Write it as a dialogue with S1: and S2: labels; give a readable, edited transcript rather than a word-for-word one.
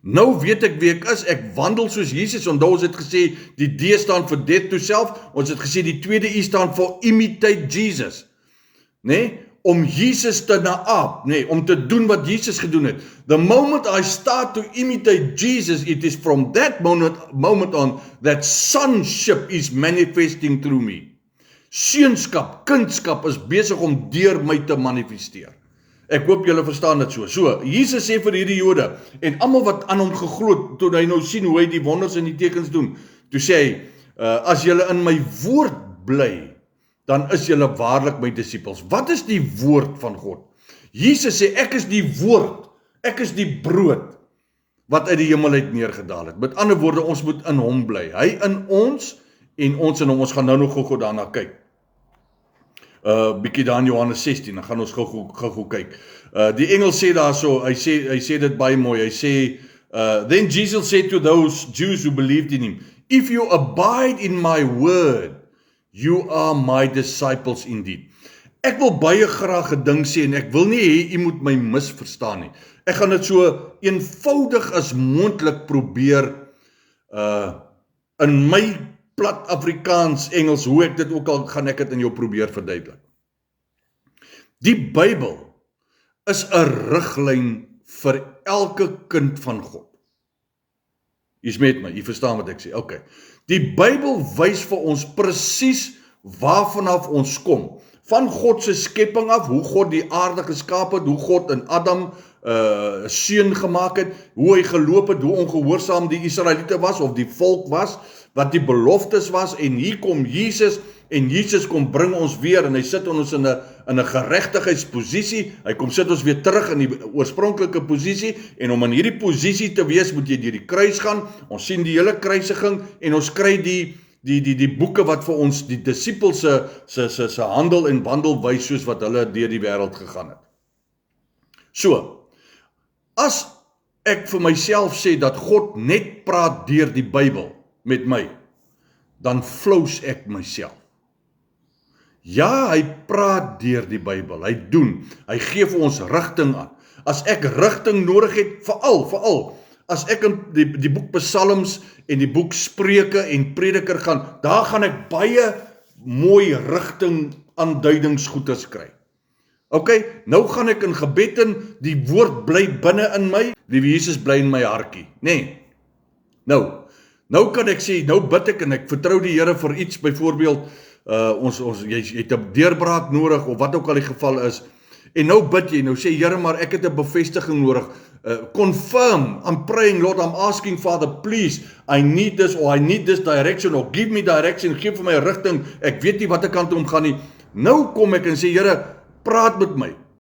S1: Nou weet ek wie ek is, ek wandel soos Jesus, onthou ons het gesê, die D staan vir death to self, ons het gesê die tweede I staan vir imitate Jesus, om Jesus te naap, om te doen wat Jesus gedoen het. The moment I start to imitate Jesus, it is from that moment on, that sonship is manifesting through me. Seunskap, kindskap is besig om deur my te manifesteer. Ek hoop julle verstaan dit so. So, Jesus sê vir hierdie Jode, en almal wat aan hom geglo het, toe hy nou sien hoe hy die wonders en die tekens doen, toe sê hy, as julle in my woord bly, dan is julle waarlik my disippels. Wat is die woord van God? Jesus sê, ek is die woord, ek is die brood, wat uit die hemel uit neergedaal het. Met ander woorde, ons moet in hom bly. Hy in ons, en ons in hom. Ons gaan nou nog gou daarna kyk. Bietjie daar in Johannes 16, dan gaan ons gou kyk. Die engel sê daar so, hy sê dit baie mooi, hy sê, then Jesus said to those Jews who believed in him, if you abide in my word, you are my disciples indeed. Ek wil baie graag 'n ding sê, en ek wil nie hê jy moet my misverstaan nie. Ek gaan dit so eenvoudig as moontlik probeer, in my plat Afrikaans, Engels, hoe ek dit ook al, gaan ek dit in jou probeer verduidelik. Die Bybel is 'n riglyn vir elke kind van God. Jy's met my, jy verstaan wat ek sê, okay. Die Bybel wys vir ons presies waarvanaf ons kom. Van God se skepping af, hoe God die aarde geskaap het, hoe God in Adam seun gemaak het, hoe hy geloop het, hoe ongehoorsaam die Israeliete was, of die volk was, wat die beloftes was, en hier kom Jesus, en Jesus kom bring ons weer, en hy sit ons in 'n geregtigheidsposisie, hy kom sit ons weer terug in die oorspronklike posisie, en om in hierdie posisie te wees, moet jy deur die kruis gaan, ons sien die hele kruisiging, en ons kry die boeke wat vir ons die disippels se handel en wandel wys, soos wat hulle deur die wêreld gegaan het. So, as ek vir myself sê dat God net praat deur die Bybel met my, dan flous ek myself. Ja, hy praat deur die Bybel, hy doen, hy gee vir ons rigting aan. As ek rigting nodig het, veral, as ek in die boek Psalms en die boek Spreuke en Prediker gaan, daar gaan ek baie mooi rigting aanduidingsgoeders kry. Okay, nou gaan ek in gebed in, die woord bly binne in my, liewe Jesus bly in my hartjie, Nou kan ek sê, nou bid ek en ek vertrou die Here vir iets, byvoorbeeld, jy het 'n deurbraak nodig, of wat ook al die geval is, en nou bid jy, nou sê Here, maar ek het 'n bevestiging nodig, confirm, I'm praying, Lord, I'm asking, Father, please, I need this, or I need this direction, or give me direction, geef vir my rigting, ek weet nie wat ek kant om gaan nie, nou kom ek en sê, Here, praat met my,